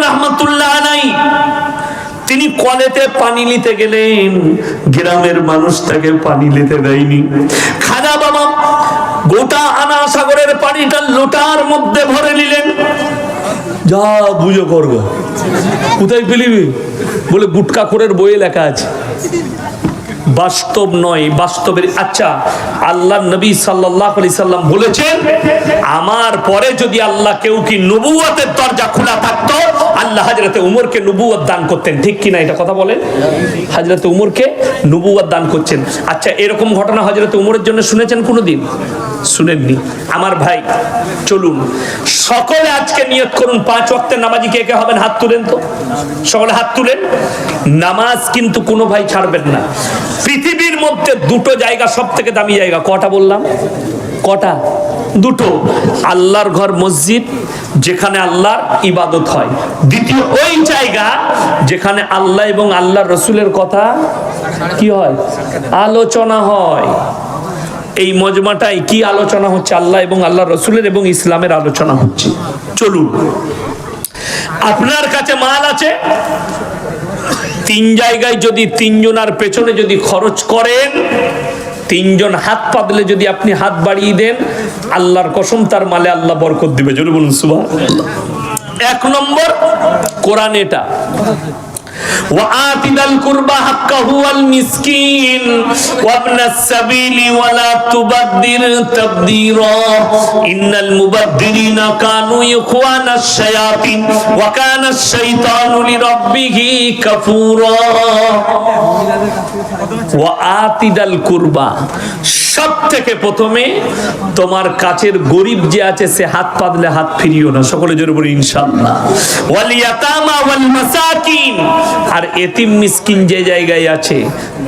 রহমাতুল্লাহ আলাইহি তিনি কলেতে পানি নিতে গেলেন, গ্রামের মানুষ তাকে পানি নিতে দেয়নি। খাজা বাবা গোটা আনা সাগরের পানিটা লোটার মধ্যে ভরে নিলেন। যা বুঝো করবো, কোথায় ফেলিবি বলে গুটকাখোরের বইয়ে লেখা আছে, বাস্তব নয়, বাস্তবের। আচ্ছা, আল্লাহ নবী সাল্লাল্লাহু আলাইহি সাল্লাম বলেছেন, আমার পরে যদি আল্লাহ কেউ কি নবুয়তের দরজা খোলা থাকতো, আল্লাহ হযরতে উমরকে নবুয়ত দান করতেন। ঠিক কি না এটা কথা বলেন? হযরতে উমরকে নবুয়ত দান করছেন। আচ্ছা, এরকম ঘটনা হযরতে উমরের জন্য শুনেছেন কোনোদিন? শুনেননি। আমার ভাই চলুন সকলে আজকে নিয়ত করুন, 5 ওয়াক্তের নামাজি কে কে হবেন? হাত তুলেন তো, সকলে হাত তুলেন। নামাজ কিন্তু কোনো ভাই ছাড়বেন না। পৃথিবীর মধ্যে দুটো জায়গা সব থেকে দামি জায়গা, কটা বললাম? কটা? দুটো। আল্লাহর ঘর মসজিদ, যেখানে আল্লাহর ইবাদত হয়। দ্বিতীয় ওই জায়গা যেখানে আল্লাহ এবং আল্লাহর রসুলের কথা কি হয়? আলোচনা হয়। এই মজমাটাই কি আলোচনা হচ্ছে? আল্লাহ এবং আল্লাহ রসুলের এবং ইসলামের আলোচনা হচ্ছে। চলুন, আপনার কাছে মাল আছে, 3 জায়গায় যদি 3 জনের পেছনে যদি খরচ করেন, 3 জন হাত পাতলে যদি আপনি হাত বাড়িয়ে দেন, আল্লাহর কসম তার মালে আল্লাহ বরকত দিবে। জোরে বলুন সুবহানাল্লাহ। 1 নম্বর কোরআন এটা, وآت ذا القربى حقه والمسكين وابن السبيل ولا تبذر تبذيرا إن المبذرين كانوا إخوان الشياطين وكان الشيطان لربه كفورا وآت ذا القربى সব থেকে প্রথমে তোমার কাছের গরিব যে আছে সে হাত পাতলে হাত ফিরিও না। সকলে জোরে বলি ইনশাআল্লাহ। ওয়াল ইয়াতামা ওয়াল মাসাকিন, আর এতিম মিসকিন যে জায়গায় আছে।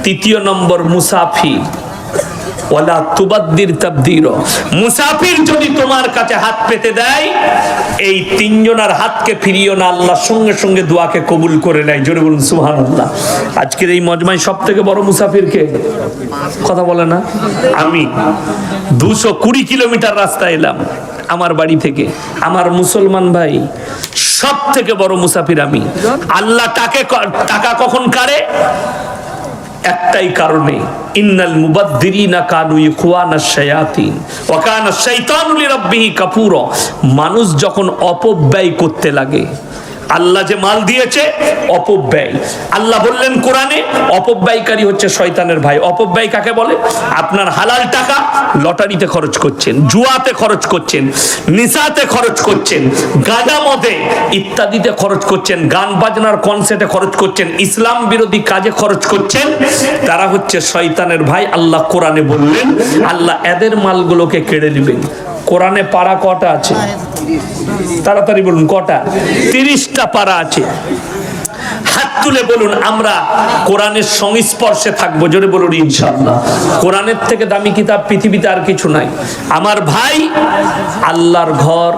3 নম্বর মুসাফির, ওয়ালা তুবাদ্দির তাবদীরা। মুসাফির যদি তোমার কাছে হাত পেতে দেয়, এই 3 জনের হাতকে ফিরিও না, আল্লাহ সঙ্গে সঙ্গে দোয়াকে কবুল করে নেয়। জোরে বলুন সুবহানাল্লাহ। আজকের এই মজমায় সব থেকে বড় মুসাফির কে? কথা বলে না? আমি 220 কিলোমিটার রাস্তা এলাম আমার বাড়ি থেকে। আমার মুসলমান ভাই, সব থেকে বড় মুসাফির আমি। আল্লাহ টাকা কখন কাড়ে? একটাই কারণে, ইন্নাল মুবাদ্দিরিনা কানু ইখওয়ানাশ শায়াতিন ওয়া কানা শাইতানু লিরাব্বিহি কাফুরা। মানুষ যখন অপব্যয় করতে লাগে, আল্লাহ যে মাল দিয়েছে অপব্যয়, আল্লাহ বললেন কোরআনে, অপব্যয়কারী হচ্ছে শয়তানের ভাই। অপব্যয় কাকে বলে? আপনার হালাল টাকা লটারিতে খরচ করছেন, জুয়াতে খরচ করছেন, নিশাতে খরচ করছেন, গাঁজা মদে ইত্যাদিতে খরচ করছেন, গান বাজনার কনসার্টে খরচ করছেন, ইসলাম বিরোধী কাজে খরচ করছেন, তারা হচ্ছে শয়তানের ভাই। আল্লাহ কোরআনে বললেন, আল্লাহ এদের মালগুলোকে কেড়ে নেবেন। কোরআনে পারা কটা আছে? তাড়াতাড়ি বলুন কটা? 30টা পারা আছে। হাত তুলে বলুন আমরা কোরআনের সংস্পর্শে থাকবো। জোরে বলুন ইনশাআল্লাহ। কোরআনের থেকে দামি কিতাব পৃথিবীতে আর কিছু নাই। আমার ভাই, আল্লাহর ঘর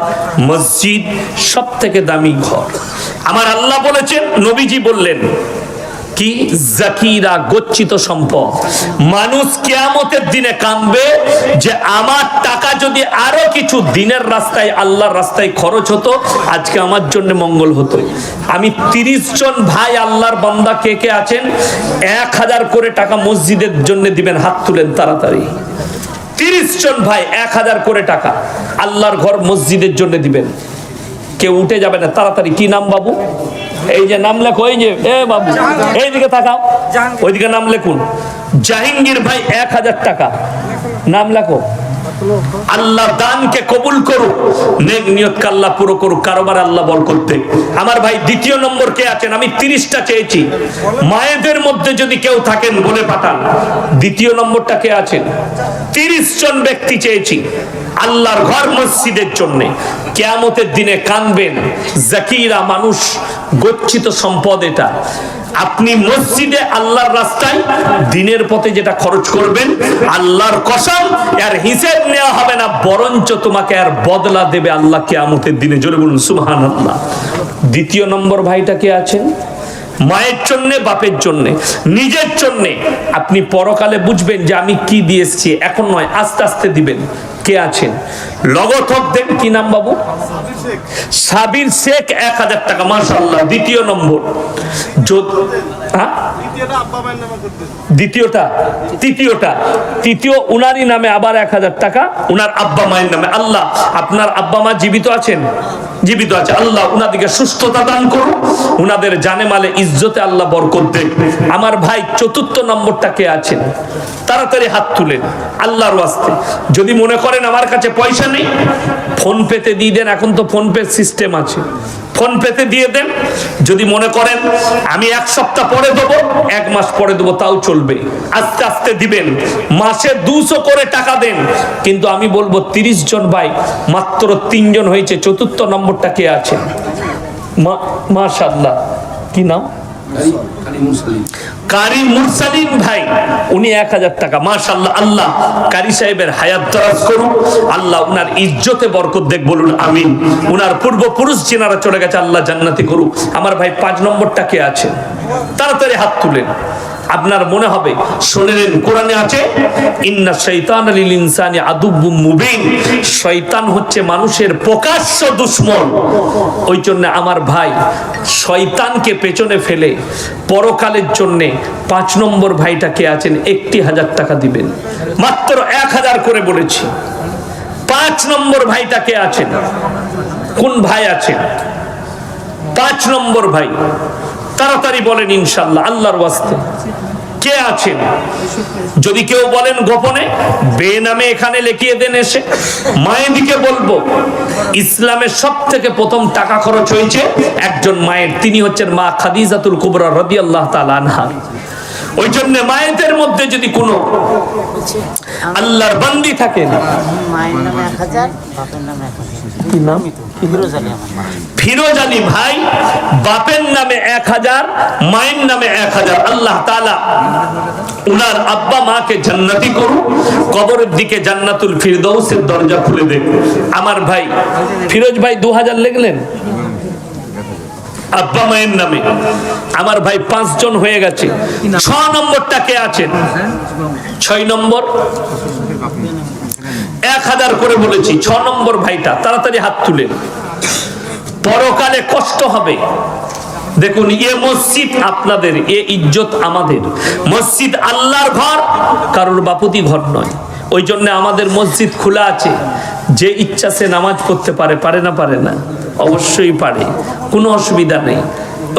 মসজিদ সব থেকে দামি ঘর। আমার আল্লাহ বলেছেন, নবীজি বললেন কি? জাকিরা, গচ্ছিত সম্পদ। মানুষ কিয়ামতের দিনে কাঁদবে যে আমার টাকা যদি আরো কিছু দিনের রাস্তায়, আল্লাহর রাস্তায় খরচ হতো, আজকে আমার জন্য মঙ্গল হতো। আমি 30 জন ভাই আল্লাহর বান্দা কে কে আছেন, 1000 করে টাকা মসজিদের জন্য দিবেন? হাত তুলেন তাড়াতাড়ি। 30 জন ভাই 1000 করে টাকা আল্লাহর ঘর মসজিদের জন্য দিবেন। কেউ উঠে যাবে না, তাড়াতাড়ি। কি নাম বাবু? এই যে নাম লেখো, এই যে এ বাবু এইদিকে তাকাও, ওইদিকে নাম লেখুন। জাহাঙ্গীর ভাই 1000 টাকা নাম লেখো। আল্লাহ দানকে কবুল করুক, নেক নিয়তকে আল্লাহ পুরো করুক, কারোবার আল্লাহ বল করতে। আমার ভাই 2 নম্বর কে আছেন? আমি 30টা চেয়েছি, মায়েদের মধ্যে যদি কেউ থাকেন বলে পাঠান। 2 নম্বরটা কে আছেন? 30 জন ব্যক্তি চেয়েছি আল্লাহর ঘর মসজিদের জন্য। কিয়ামতের দিনে কাঁদবেন জাকিরা, মানুষ গচ্ছিত সম্পদ। এটা আপনি মসজিদে আল্লাহর রাস্তায় দিনের পথে যেটা খরচ করবেন, আল্লাহর কসম এর হিসেব নেওয়া হবে না, বরঞ্চ তোমাকে আর বদলা দেবে আল্লাহ কিয়ামতের দিনে। জোরে বলুন সুবহানাল্লাহ। 2 নম্বর ভাইটা কে আছেন? মায়ের জন্য, বাপের জন্য, নিজের জন্য। আপনি পরকালে বুঝবেন যে আমি কি দিয়েছি, এখন নয় আস্তে আস্তে দিবেন। কে আছেন? লগত দেন। কি নাম বাবু? সাবির শেখ 1000 টাকা, মাশাআল্লাহ। দ্বিতীয় নম্বর, তৃতীয় উনারই নামে আবার 1000 টাকা, উনার আব্বা মায়ের নামে। আল্লাহ, আপনার আব্বা মা জীবিত আছেন? জীবিত আছে। আল্লাহ উনাদেরকে সুস্থতা দান করুন, উনাদের জানে মালে ইজ্জতে আল্লাহ বরকত দেন। আমার ভাই চতুর্থ নম্বরটা কে আছেন? তাড়াতাড়ি হাত তুলেন আল্লাহর ওয়াস্তে। যদি মনে করেন আমার কাছে পয়সা নেই, ফোন পেতে দিয়ে দেন, এখন তো ফোন পে সিস্টেম আছে, ফোন পেতে দিয়ে দেন। যদি মনে করেন আমি 1 সপ্তাহ পরে দেবো, 1 মাস পরে দেবো, তাও চলবে। আস্তে আস্তে দিবেন, মাসে 200 করে টাকা দেন। কিন্তু আমি বলবো 30 জন ভাই, মাত্র 3 জন হয়েছে। চতুর্থ নম্বরটা কে আছে? মাশাআল্লাহ, কি নাম? কারি মুরসালিন ভাই, উনি 1000 টাকা, মাশাআল্লাহ। আল্লাহ কারি সাহেবের হায়াত দরাজ করুন, আল্লাহ উনার ইজ্জতে বরকত দেখ, বলুন আমিন। উনার পূর্বপুরুষ যিনারা চলে গেছে, আল্লাহ জান্নাতি করুক। আমার ভাই 5 নম্বরটা কে আছে? তাড়াতাড়ি হাত তুলেন। আপনার মনে হবে শুনেলেন, কোরআনে আছে ইন্না শাইতানা লিল ইনসানি আদুব্বুম মুবিন, শয়তান হচ্ছে মানুষের প্রকাশ্য দুশমন। ওই জন্য আমার ভাই, শয়তানকে পেছনে ফেলে পরকালের জন্য 5 নম্বর ভাইটা কে আছেন? 1000 টাকা দিবেন, মাত্র 1000 করে বলেছি। 5 নম্বর ভাইটা কে আছেন? কোন ভাই আছেন? 5 নম্বর ভাই, তাড়াতাড়ি বলেন ইনশাআল্লাহ, আল্লাহর ওয়াস্তে কে আছেন? যদি কেউ বলেন গোপনে, বেনামে এখানে লিখিয়ে দেন এসে। মায়েদিকে বলবো, ইসলামের সবথেকে প্রথম টাকা খরচ হয়েছে একজন মায়ের, তিনি হচ্ছেন মা খাদিজাতুল কুবরা রাদিয়াল্লাহু তাআলা আনহা। ওই জন্য মায়েদের মধ্যে যদি কোনো আল্লাহর বান্দি থাকেন, মায়ের নামে 1000, বাপের নামে 1000। কি নাম? ফিরোজ আলী ভাই, বাপের নামে 1000, মায়ের নামে 1000। আল্লাহ তাআলা উনার আব্বা মাকে জান্নাতি করুন, কবরের দিকে জান্নাতুল ফিরদৌসের দরজা খুলে দেন। আমার ভাই ফিরোজ ভাই 2000 লিখলেন আব্বা মায়ের নামে। আমার ভাই 5 জন হয়ে গেছে। 6 নম্বরটা কে আছেন? 6 নম্বর 1000 করে বলেছি। 6 নম্বর ভাইটা তাড়াতাড়ি হাত তুলেন, পরকালে কষ্ট হবে। দেখুন, এ মসজিদ আপনাদের, এ ইজ্জত আমাদের। মসজিদ আল্লাহর ঘর, কারোর বাপুতি ঘর নয়। ওই জন্য আমাদের মসজিদ খোলা আছে, যে ইচ্ছা সে নামাজ পড়তে পারে। পারে না? পারে না, অবশ্যই পারে, কোনো অসুবিধা নেই।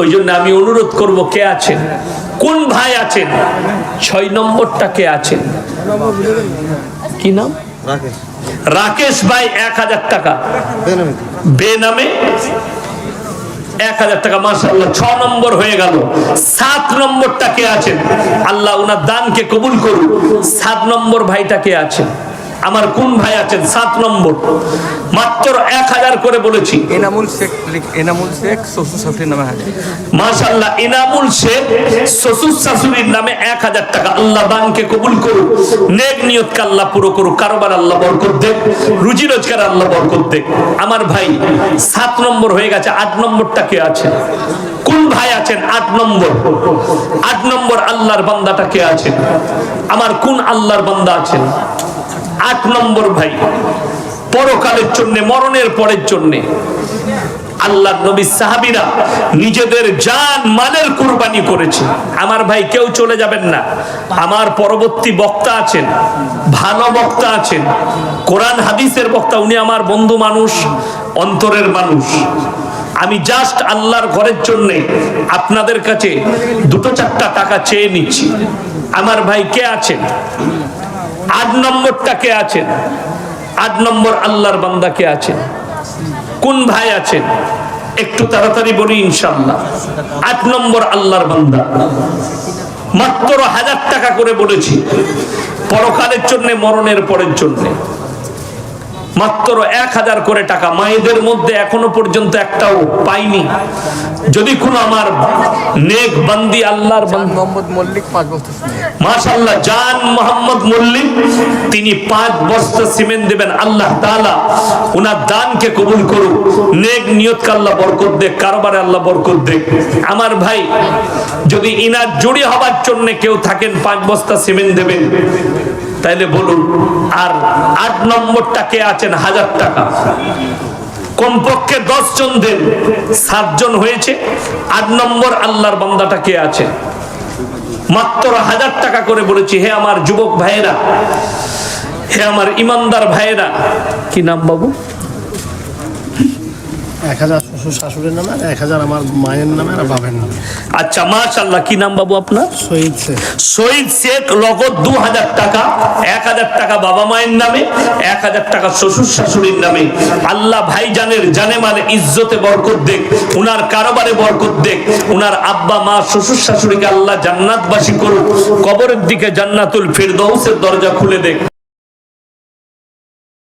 ওই জন্য আমি অনুরোধ করব, কে আছেন? কোন ভাই আছেন? 6 নম্বরটা কে আছেন? কি নাম? রাকেশ ভাই 1000 টাকা, বেনামে 1000 টাকা, মাশাআল্লাহ। 6 নম্বর হয়ে গেল। 7 নম্বরটা কে আছেন? আল্লাহ উনার দানকে কবুল করুন। 7 নম্বর ভাইটা কে আছেন? আমার কোন ভাই আছেন? 7 নম্বর, মাত্র 1000 করে বলেছি। এনামুল শেখ, এনামুল শেখ শ্বশুর শাশুড়ির নামে 1000। মাশাআল্লাহ, এনামুল শেখ শ্বশুর শাশুড়ির নামে 1000 টাকা। আল্লাহ দানকে কবুল করুন, নেক নিয়তকে আল্লাহ পুরো করুক, কারোবার আল্লাহ বরকত দেন, রুজি রোজগার আল্লাহ বরকত দেন। আমার ভাই 7 নম্বর হয়ে গেছে। 8 নম্বরটা কে আছে? কোন ভাই আছেন? 8 নম্বর। 8 নম্বর আল্লাহর বান্দাটা কে আছেন? আমার কোন আল্লাহর বান্দা আছেন? 8 নম্বর ভাই, পরকালের জন্য, মরণের পরের জন্য আল্লাহর নবী সাহাবীরা নিজেদের জান মালের কুরবানি করেছে। আমার ভাই কেউ চলে যাবেন না, আমার পরবর্তী বক্তা আছেন, ভালো বক্তা আছেন, কোরআন হাদিসের বক্তা। উনি আমার বন্ধু মানুষ, অন্তরের মানুষ। আমি জাস্ট আল্লাহর ঘরের জন্য আপনাদের কাছে 2-4টা টাকা চেয়ে নিচ্ছি। আমার ভাই কে আছেন? 8 নম্বরটা কে আছেন? 8 নম্বর আল্লাহর বান্দা কে আছেন? কোন ভাই আছেন? একটু তাড়াতাড়ি বলি ইনশাআল্লাহ। 8 নম্বর আল্লাহর বান্দা, মাত্র 1000 টাকা করে বলেছি, পরকালের জন্য, মরণের পরের জন্য মাত্র 1000 করে টাকা। মায়েদের মধ্যে এখনো পর্যন্ত একটাও পাইনি। যদি কোনো আমার নেক বান্দি আল্লাহর মোহাম্মদ মল্লিক 5 বস্তা, মাশাআল্লাহ, জান মোহাম্মদ মল্লিক, তিনি 5 বস্তা সিমেন্ট দেবেন। আল্লাহ তাআলা উনার দানকে কবুল করুক, নেক নিয়তকে আল্লাহ বরকত দেখ, কারবারে আল্লাহ বরকত দেখ। আমার ভাই, যদি ইনার জুড়ি হবার জন্য কেউ থাকেন, 5 বস্তা সিমেন্ট দেবেন, তাইলে বলুন। আর 8 নম্বরটা কে আছেন? 1000 টাকা। কমপক্ষে 10 জন দেন, 7 জন হয়েছে। 8 নম্বর আল্লাহর বান্দাটা কে আছে? মাত্র 1000 টাকা করে বলেছি। হে আমার যুবক ভাইয়েরা, হে আমার ইমানদার ভাইয়েরা, কি নাম বাবু? 1000 শ্বশুর শাশুড়ির নামে, 1000 আমার মায়ের নামে আর বাবার নামে। আচ্ছা, মাশাআল্লাহ। কি নাম বাবু আপনার? শহীদ শেখ। শহীদ শেখ। নগদ 2000 টাকা, 1000 টাকা বাবা মায়ের নামে, 1000 টাকা শ্বশুর শাশুড়ির নামে। আল্লাহ ভাইজানের জানে মালে ইজ্জতে বরকত দেখ, উনার কারবারে বরকত দেখ, উনার আব্বা মা শ্বশুর শাশুড়িকে আল্লাহ জান্নাতবাসী করুক, কবরের দিকে জান্নাতুল ফিরদৌসের দরজা খুলে দেখ।